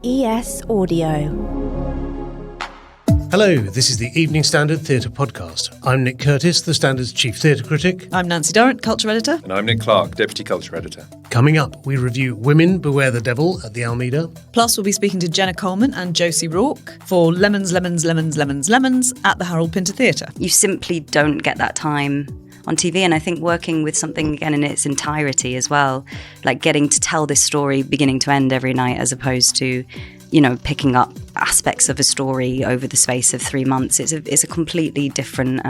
ES Audio. Hello, this is the Evening Standard Theatre Podcast. I'm Nick Curtis, the Standard's Chief Theatre Critic. I'm Nancy Durrant, Culture Editor. And I'm Nick Clark, Deputy Culture Editor. Coming up, we review Women Beware the Devil at the Almeida. Plus, we'll be speaking to Jenna Coleman and Josie Rourke for Lemons, Lemons, Lemons, Lemons, Lemons at the Harold Pinter Theatre. You simply don't get that time on TV, and I think working with something again in its entirety as well, like getting to tell this story beginning to end every night as opposed to, you know, picking up aspects of a story over the space of 3 months. It's a completely different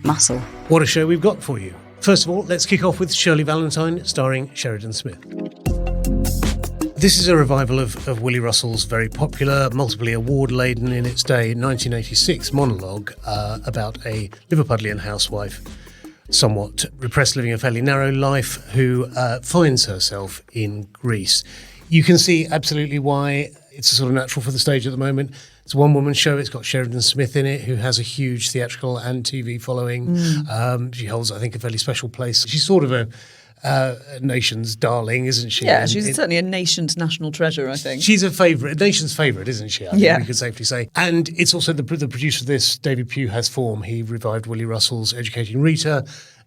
muscle. What a show we've got for you. First of all, let's kick off with Shirley Valentine, starring Sheridan Smith. This is a revival of Willie Russell's very popular, multiply award-laden in its day 1986 monologue about a Liverpudlian housewife, somewhat repressed, living a fairly narrow life, who finds herself in Greece. You can see absolutely why it's a sort of natural for the stage at the moment. It's a one-woman show. It's got Sheridan Smith in it, who has a huge theatrical and TV following. She holds, I think, a fairly special place. She's sort of a nation's darling, isn't she? Yeah, she's certainly a nation's national treasure, I think. She's a nation's favourite, isn't she? I think we could safely say. And it's also the producer of this, David Pugh, has form. He revived Willie Russell's Educating Rita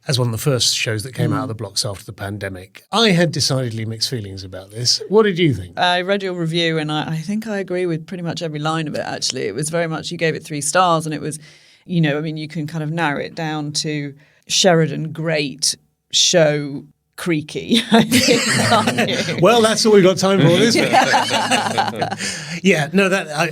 as one of the first shows that came out of the blocks after the pandemic. I had decidedly mixed feelings about this. What did you think? I read your review and I think I agree with pretty much every line of it, actually. It was very much, you gave it 3 stars, and it was, you know, I mean, you can kind of narrow it down to Sheridan, great, show, creaky, I think, can't you? Well, that's all we've got time for, isn't it?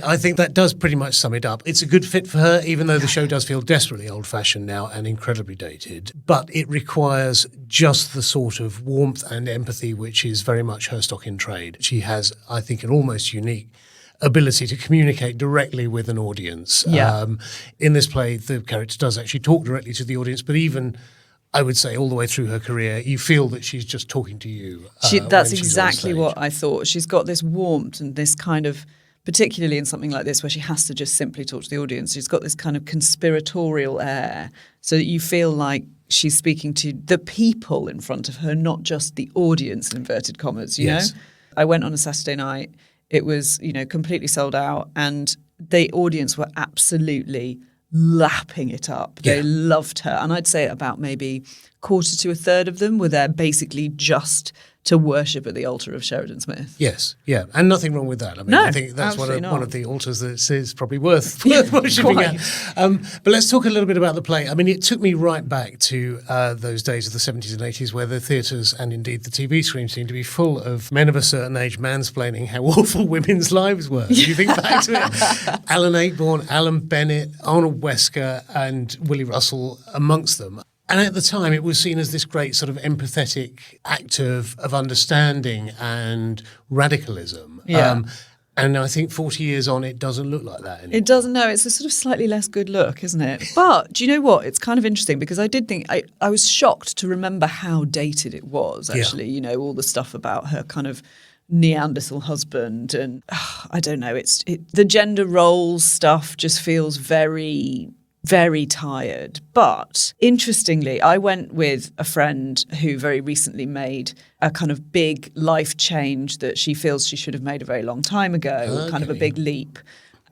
I think that does pretty much sum it up. It's a good fit for her, even though the show does feel desperately old-fashioned now and incredibly dated. But it requires just the sort of warmth and empathy which is very much her stock in trade. She has, I think, an almost unique ability to communicate directly with an audience. Yeah. In this play, the character does actually talk directly to the audience, but even, I would say, all the way through her career, you feel that she's just talking to you. That's exactly what I thought. She's got this warmth and this kind of, particularly in something like this where she has to just simply talk to the audience, she's got this kind of conspiratorial air so that you feel like she's speaking to the people in front of her, not just the audience, in inverted commas, you know? I went on a Saturday night. It was, you know, completely sold out, and the audience were absolutely lapping it up. They loved her. And I'd say about maybe 1/4 to 1/3 of them were there basically just to worship at the altar of Sheridan Smith. Yes, yeah. And nothing wrong with that. I mean, I think that's one of the altars that is probably worth worshipping at. But let's talk a little bit about the play. I mean, it took me right back to those days of the 70s and 80s where the theatres and indeed the TV screen seemed to be full of men of a certain age mansplaining how awful women's lives were. If you think back to it, Alan Ayckbourn, Alan Bennett, Arnold Wesker and Willie Russell amongst them. And at the time, it was seen as this great sort of empathetic act of understanding and radicalism. Yeah. And I think 40 years on, it doesn't look like that anymore. It doesn't, no. It's a sort of slightly less good look, isn't it? But do you know what? It's kind of interesting because I did think, I was shocked to remember how dated it was, actually. You know, all the stuff about her kind of Neanderthal husband and, I don't know, the gender roles stuff just feels very, very tired. But interestingly, I went with a friend who very recently made a kind of big life change that she feels she should have made a very long time ago, kind of a big leap.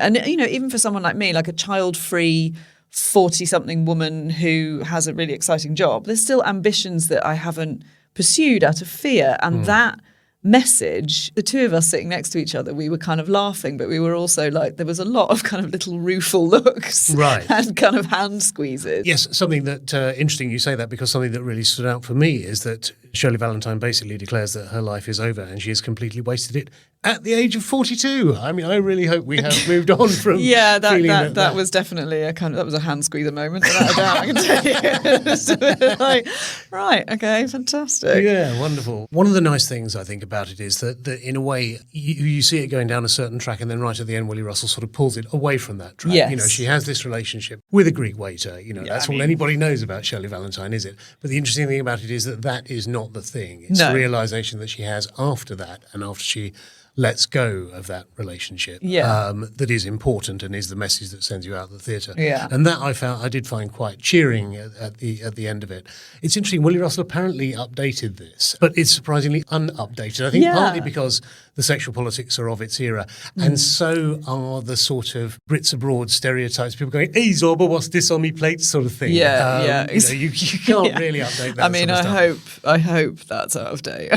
And, you know, even for someone like me, like a child-free 40-something woman who has a really exciting job, there's still ambitions that I haven't pursued out of fear. And that message, the two of us sitting next to each other, we were kind of laughing, but we were also like, there was a lot of kind of little rueful looks and kind of hand squeezes. Yes, something that, interesting you say that, because something that really stood out for me is that Shirley Valentine basically declares that her life is over and she has completely wasted it at the age of 42. I mean, I really hope we have moved on from that was definitely that was a hand squeezer moment, without a doubt, I can tell you. Like, right, okay, fantastic. Yeah, wonderful. One of the nice things I think about it is that in a way, you see it going down a certain track and then right at the end, Willie Russell sort of pulls it away from that track. Yes. You know, she has this relationship with a Greek waiter. You know, that's all anybody knows about Shirley Valentine, is it? But the interesting thing about it is that is not the thing. It's the realisation that she has after that, and after she lets go of that relationship. That is important and is the message that sends you out of the theatre. And that I did find quite cheering at the end of it. It's interesting, Willie Russell apparently updated this, but it's surprisingly unupdated. I think partly because the sexual politics are of its era, and so are the sort of Brits abroad stereotypes. People going, "Hey Zorba, what's this on me plate?" sort of thing. You can't really update that. I mean, I hope that's out of date.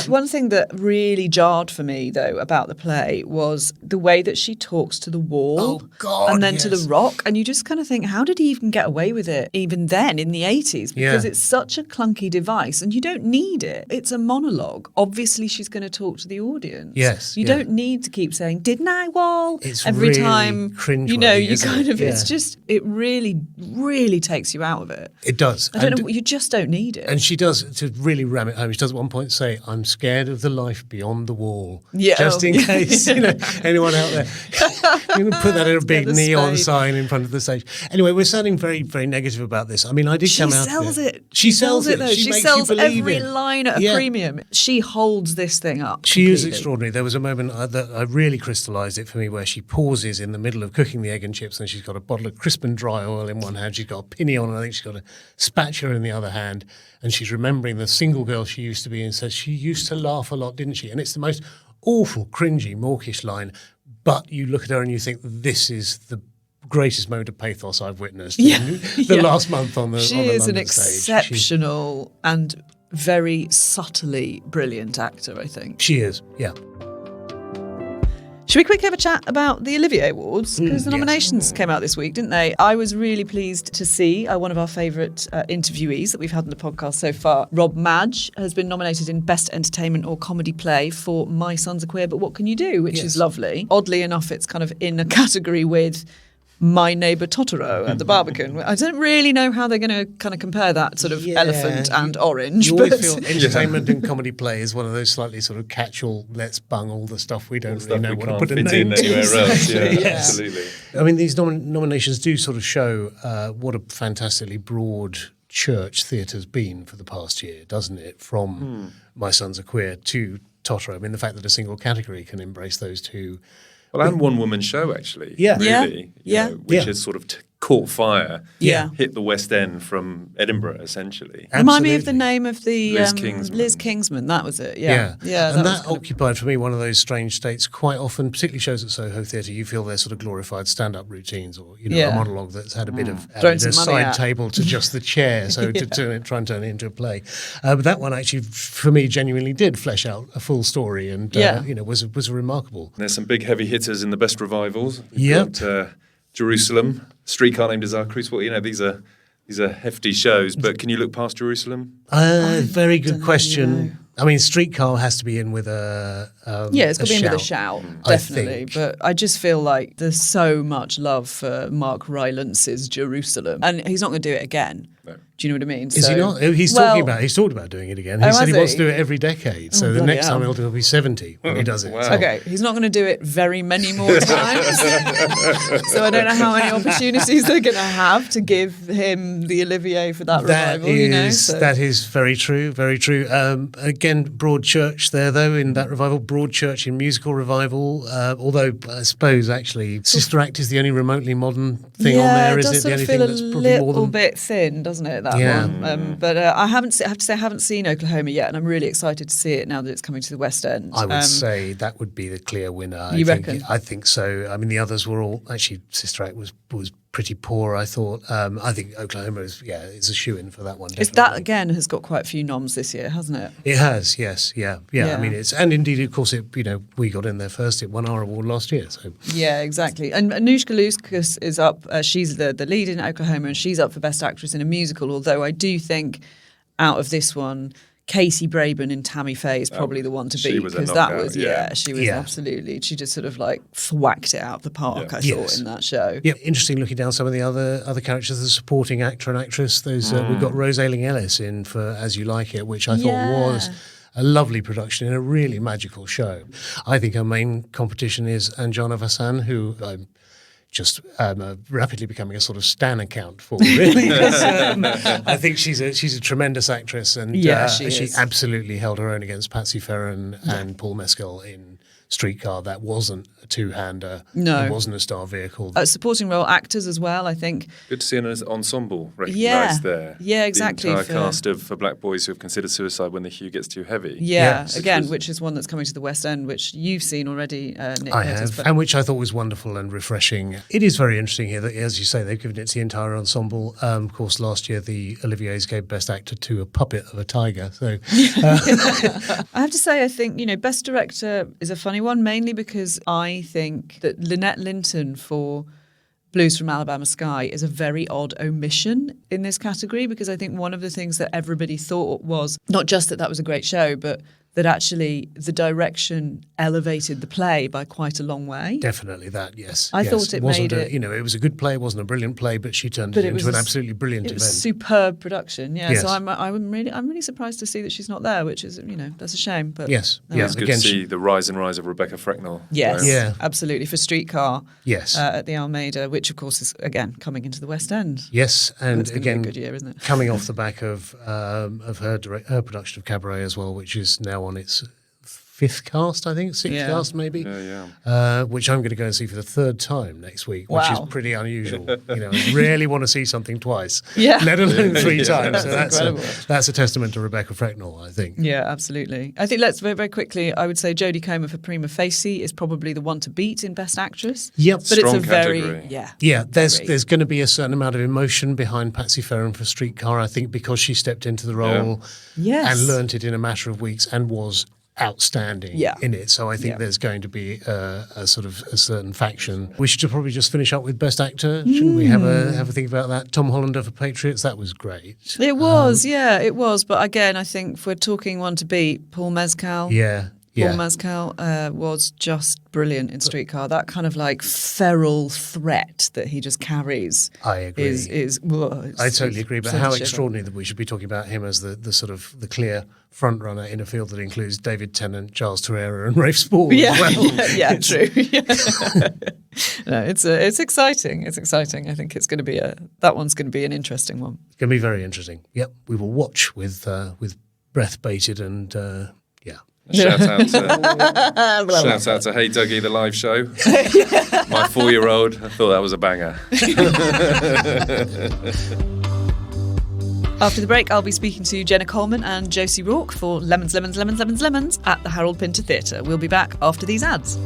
One thing that really jarred for me, though, about the play was the way that she talks to the wall and then to the rock, and you just kind of think, how did he even get away with it even then in the 80s? Because it's such a clunky device, and you don't need it. It's a monologue. Obviously, she's going to talk to the audience. You don't need to keep saying, "Didn't I, wall?" Every really time. cringeworthy, It really, really takes you out of it. It does. I don't know. You just don't need it. And she does, to really ram it home, she does at one point say, "I'm scared of the life beyond the wall." Just in case, anyone out there. You can put that in a big neon sign in front of the stage. Anyway, we're sounding very, very negative about this. I mean, I did come out of it. She sells it, though. She sells every line at a premium. She holds this thing up. She is extraordinary. There was a moment that I really crystallised it for me where she pauses in the middle of cooking the egg and chips, and she's got a bottle of crisp and dry oil in one hand, she's got a pinny on, and I think she's got a spatula in the other hand, and she's remembering the single girl she used to be and says, "She used to laugh a lot, didn't she?" And it's the most awful, cringy, mawkish line, but you look at her and you think, this is the greatest moment of pathos I've witnessed in the last month on the She on the is London an stage. exceptional and very subtly brilliant actor, I think. She is, yeah. Should we quickly have a chat about the Olivier Awards? Because the nominations came out this week, didn't they? I was really pleased to see one of our favourite interviewees that we've had on the podcast so far, Rob Madge, has been nominated in Best Entertainment or Comedy Play for My Sons Are Queer, But What Can You Do?, which is lovely. Oddly enough, it's kind of in a category with My Neighbour Totoro at the Barbican. I don't really know how they're going to kind of compare that sort of elephant and orange. You always feel entertainment and comedy play is one of those slightly sort of catch-all, let's bung all the stuff we don't really know what to put a name to. Anywhere else. Absolutely. I mean, these nominations do sort of show what a fantastically broad church theatre's been for the past year, doesn't it? From My Sons Are Queer to Totoro. I mean, the fact that a single category can embrace those two. Well, and one-woman show, actually. Really. Which has sort of caught fire. Hit the West End from Edinburgh, essentially. Remind me of the name of the Liz Kingsman. That was it. And that occupied for me one of those strange states. Quite often, particularly shows at Soho Theatre, you feel they're sort of glorified stand-up routines, or a monologue that's had a bit of a side table to just the chair, so to try and turn it into a play. But that one actually, for me, genuinely did flesh out a full story, and was remarkable. There's some big heavy hitters in the best revivals. We've got Jerusalem, Streetcar Named Desire Crucible. These are hefty shows, but can you look past Jerusalem? Very good question. I mean, Streetcar has to be in with a it's got to be in with a shout, definitely. But I just feel like there's so much love for Mark Rylance's Jerusalem, and he's not going to do it again. No. Do you know what I mean? Is he not? He's talked about doing it again. He said he wants to do it every decade. So the next time he'll be 70 when he does it. Wow. So. Okay, he's not going to do it very many more times. So I don't know how many opportunities they're going to have to give him the Olivier for that revival. That is very true, very true. Again, broad church there, though, in that revival. Broad church in musical revival. Although I suppose, actually, Sister Act is the only remotely modern thing on there, is it? The only thing that's probably more than... a little bit thin, doesn't it, that one? But I have to say I haven't seen Oklahoma yet, and I'm really excited to see it now that it's coming to the West End. I would say that would be the clear winner. You reckon? I think so. I mean, the others were all... Actually, Sister Act was pretty poor, I thought. I think Oklahoma is a shoo-in for that one. It's that, again, has got quite a few noms this year, hasn't it? It has, yes, yeah. I mean, and indeed, of course, we got in there first. It won our award last year, so... Yeah, exactly. And Anushka Lukas is up. She's the lead in Oklahoma, and she's up for Best Actress in a Musical, although I do think out of this one... Casey Braben in Tammy Faye is probably the one to beat, because that was she was absolutely, she just sort of like thwacked it out of the park. I thought in that show. Yeah, interesting looking down some of the other characters, the supporting actor and actress. Those we've got Rose Ayling-Ellis in for As You Like It, which I thought was a lovely production in a really magical show. I think her main competition is Anjana Vasan, who just rapidly becoming a sort of Stan account for, really. I think she's a tremendous actress, and she absolutely held her own against Patsy Ferran and Paul Mescal in Streetcar. That wasn't a two-hander. No. It wasn't a star vehicle. Supporting role actors as well, I think. Good to see an ensemble recognised there. Yeah, exactly. The entire cast for black boys who have considered suicide when the hue gets too heavy. Yeah, which is one that's coming to the West End, which you've seen already, Nick. I have, and which I thought was wonderful and refreshing. It is very interesting here that, as you say, they've given it to the entire ensemble. Of course, last year the Olivier's gave Best Actor to a puppet of a tiger. So I have to say, I think, Best Director is a funny one, mainly because I think that Lynette Linton for Blues from Alabama Sky is a very odd omission in this category, because I think one of the things that everybody thought was not just that was a great show, but that actually the direction elevated the play by quite a long way. Definitely that, yes. I thought it wasn't made it... it was a good play, it wasn't a brilliant play, but she turned it into an absolutely brilliant event. It was superb production, Yes. So I'm really surprised to see that she's not there, which is, that's a shame. But yes. It's good to see the rise and rise of Rebecca Frecknell. Yes, yeah, absolutely, for Streetcar. Yes. At the Almeida, which of course is again coming into the West End. Yes, and it's again, be a good year, isn't it? Coming off the back of her production of Cabaret as well, which is now on its fifth cast, I think, sixth cast maybe. Which I'm going to go and see for the third time next week, which is pretty unusual. I rarely want to see something twice, let alone three times. So that's a testament to Rebecca Frecknell, I think. Yeah, absolutely. I think let's very, very quickly, I would say Jodie Comer for Prima Facie is probably the one to beat in Best Actress. Yep. But Strong it's a category. There's going to be a certain amount of emotion behind Patsy Ferran for Streetcar, I think, because she stepped into the role and learnt it in a matter of weeks and was outstanding in it. So I think there's going to be a sort of a certain faction. We should probably just finish up with Best Actor. Shouldn't we have a think about that? Tom Hollander for Patriots, that was great. It was, it was. But again, I think if we're talking one to beat, Paul Mescal. Paul Mescal was just brilliant in Streetcar. That kind of like feral threat that he just carries. I agree. I totally agree. But how extraordinary that we should be talking about him as the sort of the clear front runner in a field that includes David Tennant, Giles Terera, and Rafe Spall as well. True. No, it's exciting. It's exciting. I think it's going to be that one's going to be an interesting one. It's going to be very interesting. Yep, we will watch with breath bated and Shout out to Hey Dougie, the live show. My 4-year-old, I thought that was a banger. After the break, I'll be speaking to Jenna Coleman and Josie Rourke for Lemons, Lemons, Lemons, Lemons, Lemons at the Harold Pinter Theatre. We'll be back after these ads.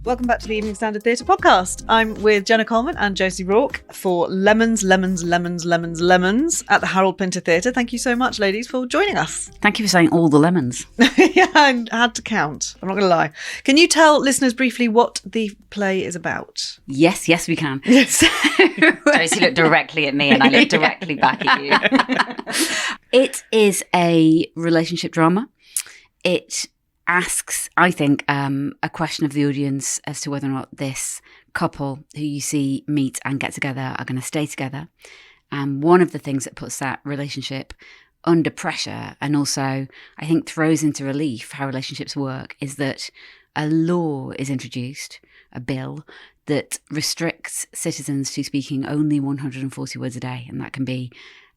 Welcome back to the Evening Standard Theatre podcast. I'm with Jenna Coleman and Josie Rourke for Lemons, Lemons, Lemons, Lemons, Lemons at the Harold Pinter Theatre. Thank you so much, ladies, for joining us. Thank you for saying all the lemons. I had to count. I'm not going to lie. Can you tell listeners briefly what the play is about? Yes, we can. So, Josie looked directly at me and I looked directly back at you. It is a relationship drama. It asks, I think, a question of the audience as to whether or not this couple who you see meet and get together are going to stay together. And one of the things that puts that relationship under pressure and also, I think, throws into relief how relationships work is that a law is introduced, a bill, that restricts citizens to speaking only 140 words a day. And that can be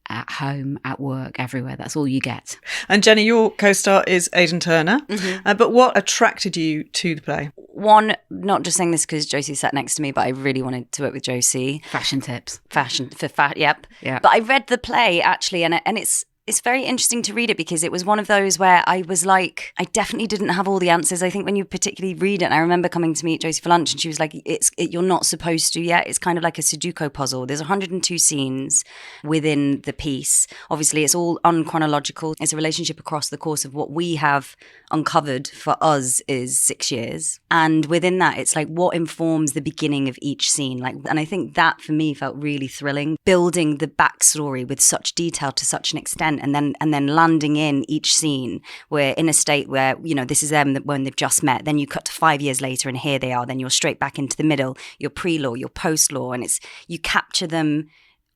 at home, at work, everywhere. That's all you get. And Jenny, your co-star is Aidan Turner. Mm-hmm. But what attracted you to the play? One, not just saying this because Josie sat next to me, but I really wanted to work with Josie. Fashion tips. Yep. Yeah. But I read the play actually, and it's very interesting to read it because it was one of those where I was like, I definitely didn't have all the answers. I think when you particularly read it, and I remember coming to meet Josie for lunch and she was like, you're not supposed to yet. It's kind of like a Sudoku puzzle. There's 102 scenes within the piece. Obviously, it's all unchronological. It's a relationship across the course of what we have uncovered for us is 6 years. And within that, it's like what informs the beginning of each scene. And I think that for me felt really thrilling, building the backstory with such detail to such an extent. And then landing in each scene where in a state where, this is them when they've just met. Then you cut to 5 years later and here they are. Then you're straight back into the middle, your pre-law, your post-law. And you capture them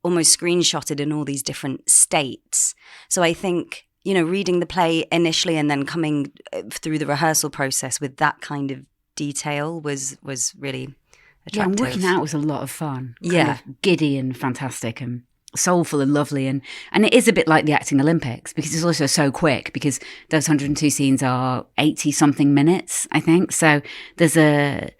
almost screenshotted in all these different states. So I think reading the play initially and then coming through the rehearsal process with that kind of detail was really attractive. Yeah, and working out was a lot of fun. Yeah. Kind of giddy and fantastic and soulful and lovely. And it is a bit like the acting Olympics because it's also so quick because those 102 scenes are 80-something minutes, I think. So there's a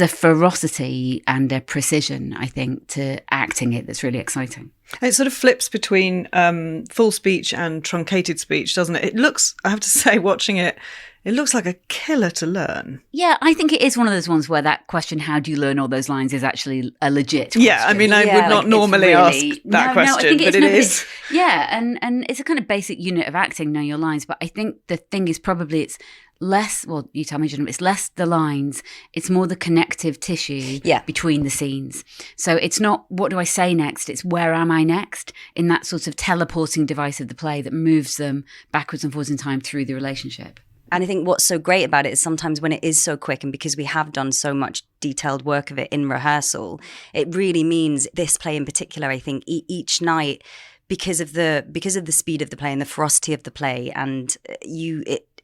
ferocity and a precision, I think, to acting it that's really exciting. It sort of flips between full speech and truncated speech, doesn't it? It looks, I have to say, watching it, it looks like a killer to learn. Yeah, I think it is one of those ones where that question, how do you learn all those lines, is actually a legit question. Yeah, I mean, I would not normally ask that question, but it is. Yeah, and it's a kind of basic unit of acting, know your lines. But I think the thing is probably it's less, well, you tell me, Jenna, it's less the lines, it's more the connective tissue between the scenes. So it's not what do I say next, it's where am I next, in that sort of teleporting device of the play that moves them backwards and forwards in time through the relationship. And I think what's so great about it is sometimes when it is so quick, and because we have done so much detailed work of it in rehearsal, it really means this play in particular, I think each night, because of the speed of the play and the ferocity of the play, and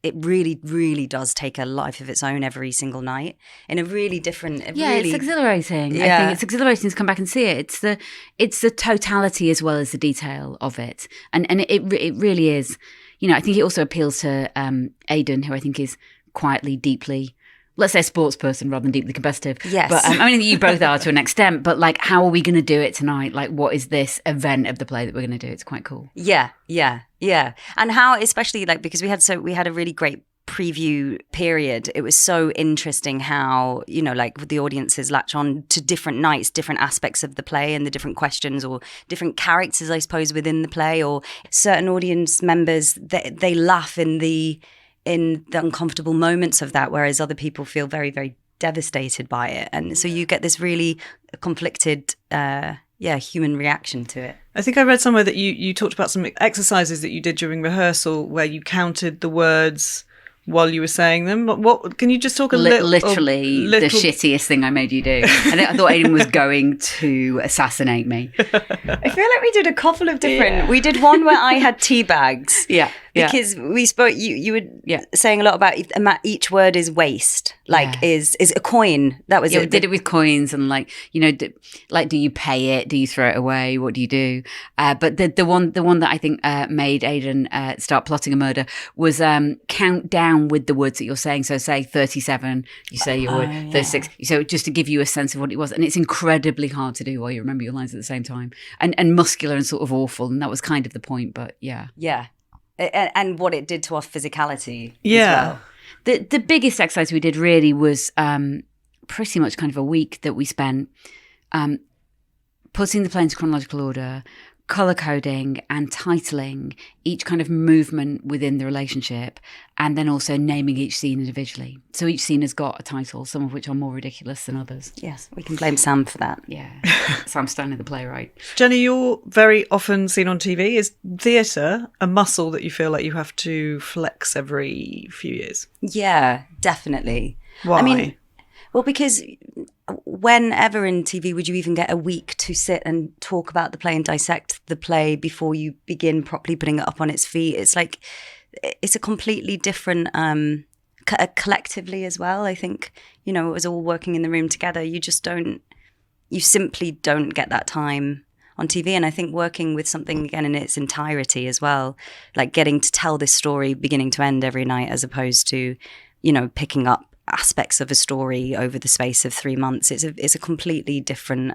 it really, really does take a life of its own every single night in a really different. It's exhilarating. Yeah. I think it's exhilarating to come back and see it. It's the totality as well as the detail of it, and it really is. I think it also appeals to Aidan, who I think is quietly, deeply, let's say, a sports person rather than deeply competitive. Yes. But I mean, you both are to an extent, but like, how are we going to do it tonight? Like, what is this event of the play that we're going to do? It's quite cool. Yeah. And how, especially like, because we had a really great preview period, it was so interesting how, like the audiences latch on to different nights, different aspects of the play and the different questions or different characters, I suppose, within the play, or certain audience members, they laugh in the uncomfortable moments of that, whereas other people feel very, very devastated by it. And so you get this really conflicted human reaction to it. I think I read somewhere that you talked about some exercises that you did during rehearsal where you counted the words while you were saying them. What can you just talk a little? Literally the shittiest thing I made you do. I thought Aidan was going to assassinate me. I feel like we did a couple of different. Yeah. We did one where I had tea bags. Yeah. Because we spoke. You were saying a lot about each word is waste. Is a coin. That was it. We did it with coins and do you pay it? Do you throw it away? What do you do? But the one that I think made Aidan start plotting a murder was count down with the words that you're saying. So say 37, you say your word, 36. So just to give you a sense of what it was. And it's incredibly hard to do while you remember your lines at the same time. And muscular and sort of awful. And that was kind of the point, but yeah. Yeah. And what it did to our physicality as well. The biggest exercise we did really was pretty much kind of a week that we spent putting the play into chronological order, colour coding and titling each kind of movement within the relationship, and then also naming each scene individually. So each scene has got a title, some of which are more ridiculous than others. Yes, we can blame Sam for that. Yeah, Sam Stanley, the playwright. Jenny, you're very often seen on TV. Is theatre a muscle that you feel like you have to flex every few years? Yeah, definitely. Why? I mean, well, because whenever in TV would you even get a week to sit and talk about the play and dissect the play before you begin properly putting it up on its feet? It's like, it's a completely different, collectively as well. I think, it was all working in the room together. You simply don't get that time on TV. And I think working with something again in its entirety as well, like getting to tell this story beginning to end every night, as opposed to, picking up aspects of a story over the space of 3 months. It's a completely different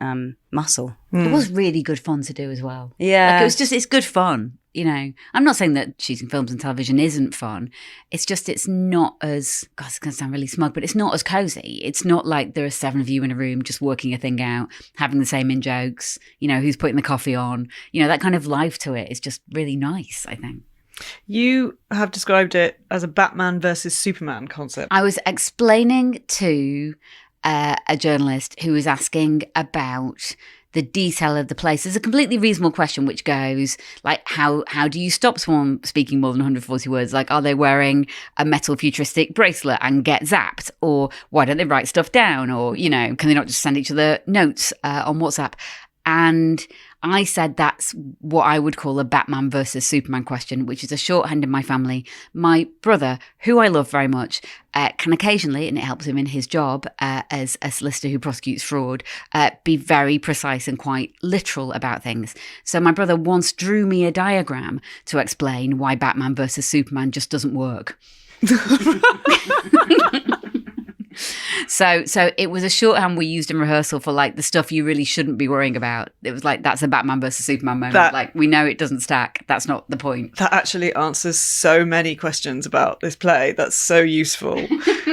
muscle. It was really good fun to do as well. Yeah. It's good fun. I'm not saying that shooting films and television isn't fun. It's just, it's not as, God, it's going to sound really smug, but it's not as cozy. It's not like there are 7 of you in a room just working a thing out, having the same in-jokes, who's putting the coffee on. That kind of life to it is just really nice, I think. You have described it as a Batman versus Superman concept. I was explaining to a journalist who was asking about the detail of the place. There's a completely reasonable question which goes like, how do you stop someone speaking more than 140 words? Like, are they wearing a metal futuristic bracelet and get zapped? Or why don't they write stuff down? Or, can they not just send each other notes on WhatsApp? And I said that's what I would call a Batman versus Superman question, which is a shorthand in my family. My brother, who I love very much, can occasionally, and it helps him in his job as a solicitor who prosecutes fraud, be very precise and quite literal about things. So my brother once drew me a diagram to explain why Batman versus Superman just doesn't work. So it was a shorthand we used in rehearsal for like the stuff you really shouldn't be worrying about. It was like, that's a Batman versus Superman moment. Like, we know it doesn't stack. That's not the point. That actually answers so many questions about this play. That's so useful.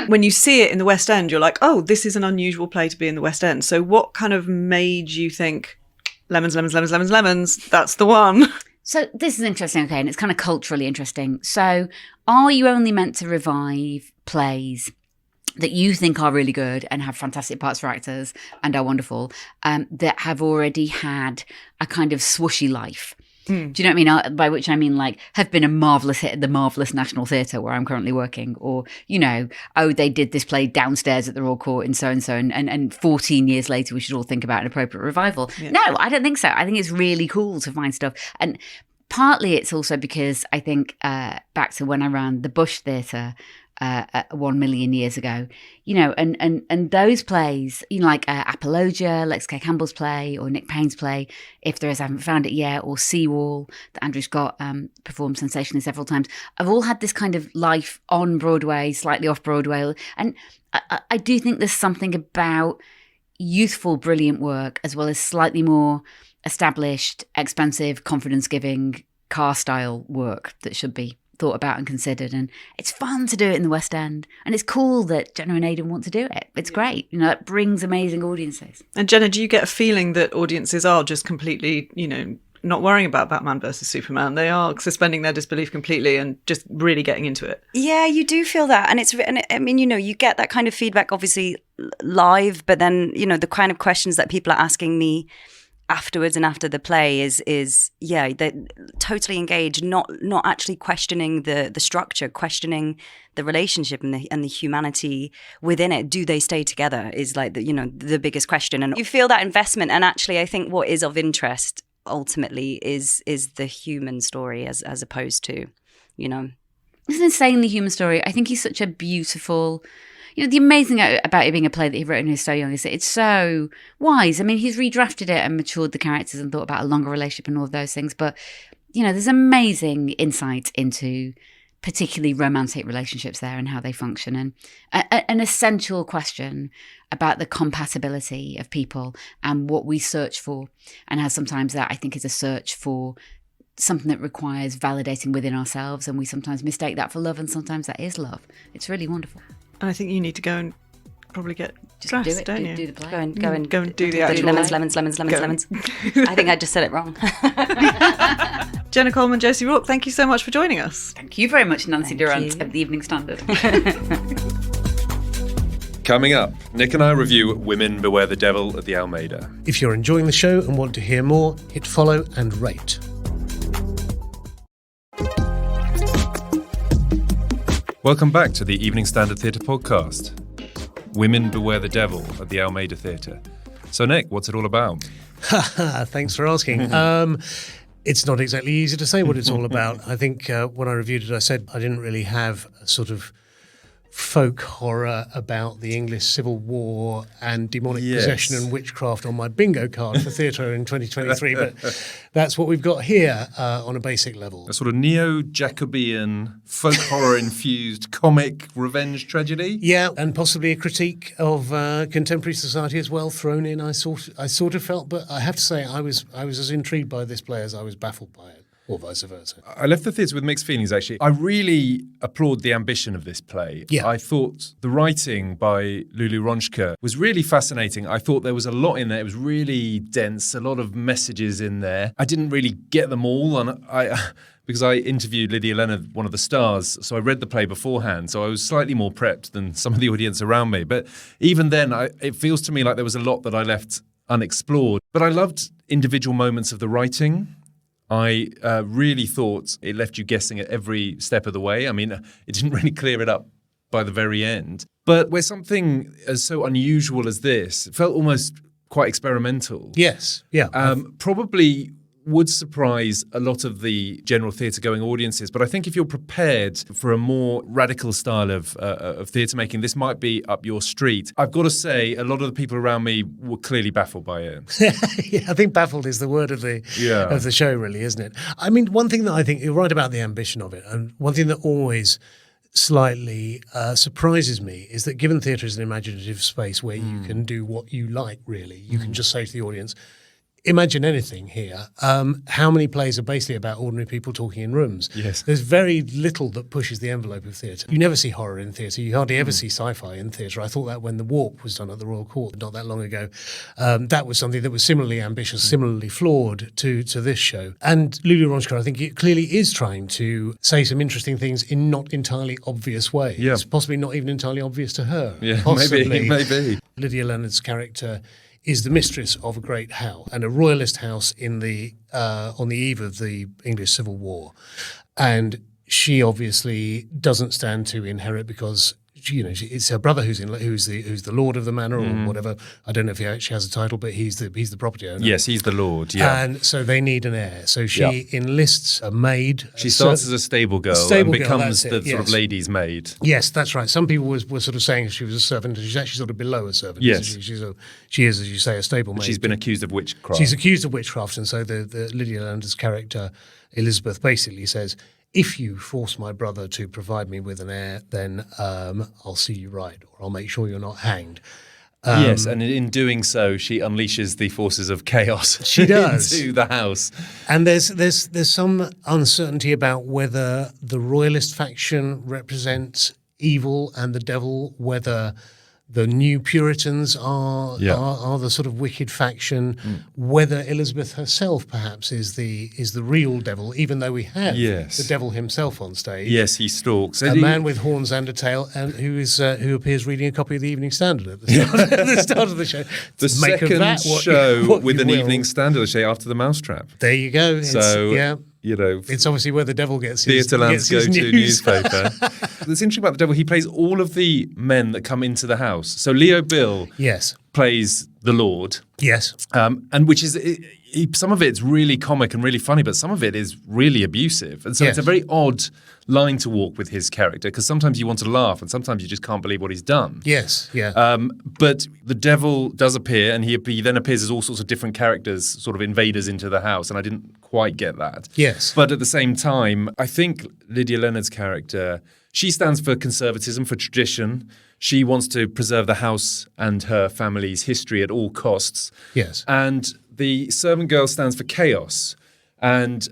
When you see it in the West End, you're like, oh, this is an unusual play to be in the West End. So what kind of made you think, lemons, lemons, lemons, lemons, lemons, that's the one? So this is interesting, okay, and it's kind of culturally interesting. So are you only meant to revive plays that you think are really good and have fantastic parts for actors and are wonderful, that have already had a kind of swooshy life? Do you know what I mean? By which I mean, like, have been a marvellous hit at the marvellous National Theatre where I'm currently working, or, you know, oh, they did this play downstairs at the Royal Court in so-and-so, and 14 years later we should all think about an appropriate revival. Yeah. No, I don't think so. I think it's really cool to find stuff. And partly it's also because I think back to when I ran the Bush Theatre 1 million years ago, you know, and those plays, you know, like Apologia, Lex K. Campbell's play, or Nick Payne's play, If There Is, I Haven't Found It Yet, or Seawall, that Andrew Scott performed sensationally several times, have all had this kind of life on Broadway, slightly off Broadway. And I do think there's something about youthful, brilliant work, as well as slightly more established, expensive, confidence-giving, car-style work that should be thought about and considered. And it's fun to do it in the West End, and it's cool that Jenna and Aidan want to do it. It's great, you know, it brings amazing audiences. And Jenna, do you get a feeling that audiences are just completely, you know, not worrying about Batman versus Superman? They are suspending their disbelief completely and just really getting into it. Yeah, you do feel that. And I mean, you know, you get that kind of feedback obviously live, but then, you know, the kind of questions that people are asking me afterwards and after the play is yeah, they're totally engaged, not actually questioning the structure, questioning the relationship and the humanity within it. Do they stay together is like the biggest question. And you feel that investment. And actually I think what is of interest ultimately is the human story as opposed to, you know. It's an insanely human story. I think he's such a beautiful, you know, the amazing about it being a play that he wrote when he was so young is that it's so wise. I mean, he's redrafted it and matured the characters and thought about a longer relationship and all of those things. But, you know, there's amazing insight into particularly romantic relationships there and how they function. And an essential question about the compatibility of people and what we search for, and how sometimes that, I think, is a search for something that requires validating within ourselves, and we sometimes mistake that for love, and sometimes that is love. It's really wonderful. And I think you need to go and probably get Just dressed, do it, don't you? do the play. Go and do the actual lemons. I think I just said it wrong. Jenna Coleman, Josie Rourke, thank you so much for joining us. Thank you very much, Nancy Thank Durrant you. of the Evening Standard. Coming up, Nick and I review Women Beware the Devil at the Almeida. If you're enjoying the show and want to hear more, hit follow and rate. Welcome back to the Evening Standard Theatre podcast. Women Beware the Devil at the Almeida Theatre. So Nick, what's it all about? Thanks for asking. It's not exactly easy to say what it's all about. I think when I reviewed it, I said I didn't really have a sort of folk horror about the English Civil War and demonic possession and witchcraft on my bingo card for theatre in 2023, but that's what we've got here on a basic level. A sort of neo-Jacobean, folk horror-infused comic revenge tragedy? Yeah, and possibly a critique of contemporary society as well thrown in, I sort of felt, but I have to say I was as intrigued by this play as I was baffled by it. Or vice versa. I left the theatre with mixed feelings, actually. I really applaud the ambition of this play. Yeah. I thought the writing by Lulu Raczka was really fascinating. I thought there was a lot in there. It was really dense, a lot of messages in there. I didn't really get them all, and because I interviewed Lydia Leonard, one of the stars, so I read the play beforehand, so I was slightly more prepped than some of the audience around me. But even then, it feels to me like there was a lot that I left unexplored. But I loved individual moments of the writing. I really thought it left you guessing at every step of the way. I mean, it didn't really clear it up by the very end. But where something as so unusual as this, it felt almost quite experimental. Yes, yeah. Probably would surprise a lot of the general theatre-going audiences, but I think if you're prepared for a more radical style of theatre making, this might be up your street. I've got to say, a lot of the people around me were clearly baffled by it. Yeah, I think baffled is the word of the show, really, isn't it? I mean, one thing that I think, you're right about the ambition of it, and one thing that always slightly surprises me is that given theatre is an imaginative space where you can do what you like, really, you can just say to the audience, imagine anything here. How many plays are basically about ordinary people talking in rooms? Yes. There's very little that pushes the envelope of theatre. You never see horror in theatre. You hardly ever see sci-fi in theatre. I thought that when The Walk was done at the Royal Court not that long ago, that was something that was similarly ambitious, similarly flawed to this show. And Lulu Ronchka, I think, it clearly is trying to say some interesting things in not entirely obvious ways. Yeah. Possibly not even entirely obvious to her. Yeah, Possibly. maybe. Lydia Leonard's character is the mistress of a great house, and a royalist house on the eve of the English Civil War. And she obviously doesn't stand to inherit because it's her brother who's the lord of the manor or whatever. I don't know if he actually has a title, but he's the property owner. Yes, he's the lord. Yeah, and so they need an heir. So she enlists a maid. She starts as a stable girl and becomes the sort of lady's maid. Yes, that's right. Some people were sort of saying she was a servant, and she's actually sort of below a servant. Yes, she is, as you say, a stable maid. She's been accused of witchcraft. She's accused of witchcraft, and so the Lydia Leonard's character Elizabeth basically says, if you force my brother to provide me with an heir, then I'll see you right, or I'll make sure you're not hanged. Yes, and in doing so, she unleashes the forces of chaos. She does into the house. And there's some uncertainty about whether the royalist faction represents evil and the devil, whether the new Puritans are the sort of wicked faction, whether Elizabeth herself perhaps is the real devil, even though we have the devil himself on stage. Yes, he stalks. A man with horns and a tail, and who appears reading a copy of the Evening Standard at the start of the show. The second show with an Evening Standard show after the Mousetrap. There you go. It's obviously where the devil gets his Theatreland's go-to news. newspaper. That's interesting about the devil. He plays all of the men that come into the house. So Leo Bill plays the Lord. Yes. And which is, some of it's really comic and really funny, but some of it is really abusive. And so it's a very odd line to walk with his character, because sometimes you want to laugh and sometimes you just can't believe what he's done. Yes, yeah. But the devil does appear, and he then appears as all sorts of different characters, sort of invaders into the house, and I didn't quite get that. Yes. But at the same time, I think Lydia Leonard's character, she stands for conservatism, for tradition. She wants to preserve the house and her family's history at all costs. Yes. And the servant girl stands for chaos and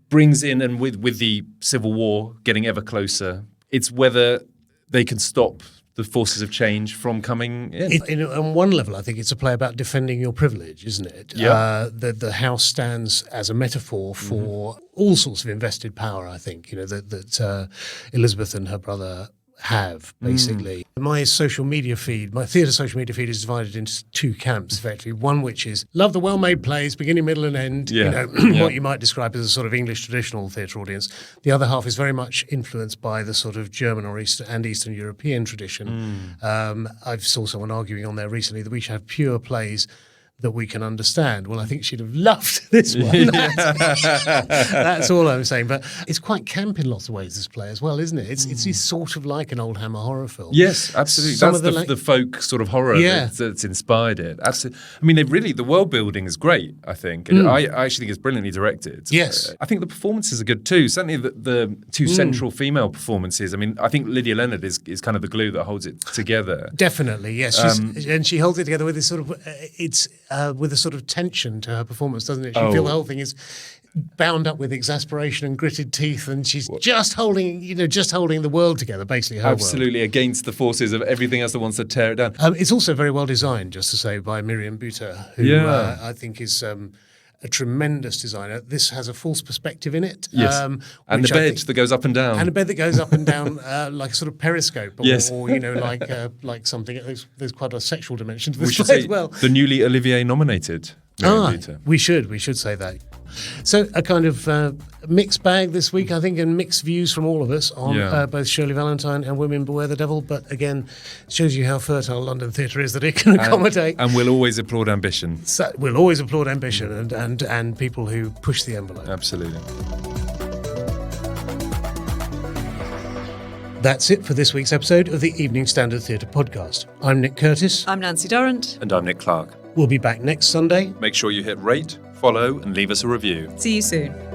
brings in, and with the Civil War getting ever closer, it's whether they can stop the forces of change from coming in. On one level, I think it's a play about defending your privilege, isn't it? Yeah. The house stands as a metaphor for all sorts of invested power, I think, that Elizabeth and her brother have, basically. My social media feed, my theatre social media feed is divided into two camps, effectively. One which is love the well-made plays, beginning, middle and end, what you might describe as a sort of English traditional theatre audience. The other half is very much influenced by the sort of German or Eastern European tradition. I saw someone arguing on there recently that we should have pure plays that we can understand. Well, I think she'd have loved this one. That's all I'm saying. But it's quite camp in lots of ways, this play as well, isn't it? It's sort of like an old Hammer horror film. Yes, absolutely. That's the folk sort of horror that's inspired it. Absolutely. I mean, the world building is great, I think. I actually think it's brilliantly directed. Yes. I think the performances are good too. Certainly the two central female performances. I mean, I think Lydia Leonard is kind of the glue that holds it together. Definitely, yes. And she holds it together with this sort of, with a sort of tension to her performance, doesn't it? You feel the whole thing is bound up with exasperation and gritted teeth, and she's just holding the world together, basically. Her Absolutely, world. Against the forces of everything else that wants to tear it down. It's also very well designed, just to say, by Miriam Buter, who I think is a tremendous designer. This has a false perspective in it. Yes. And the bed that goes up and down. And a bed that goes up and down like a sort of periscope. Or like something. There's quite a sexual dimension to this play as well. The newly Olivier nominated Miriam Buter. We should say that. So a kind of mixed bag this week, I think, and mixed views from all of us on both Shirley Valentine and Women Beware the Devil. But again, shows you how fertile London theatre is, that it can accommodate. And we'll always applaud ambition. So we'll always applaud ambition and people who push the envelope. Absolutely. That's it for this week's episode of the Evening Standard Theatre podcast. I'm Nick Curtis. I'm Nancy Durrant. And I'm Nick Clark. We'll be back next Sunday. Make sure you hit rate, follow, and leave us a review. See you soon.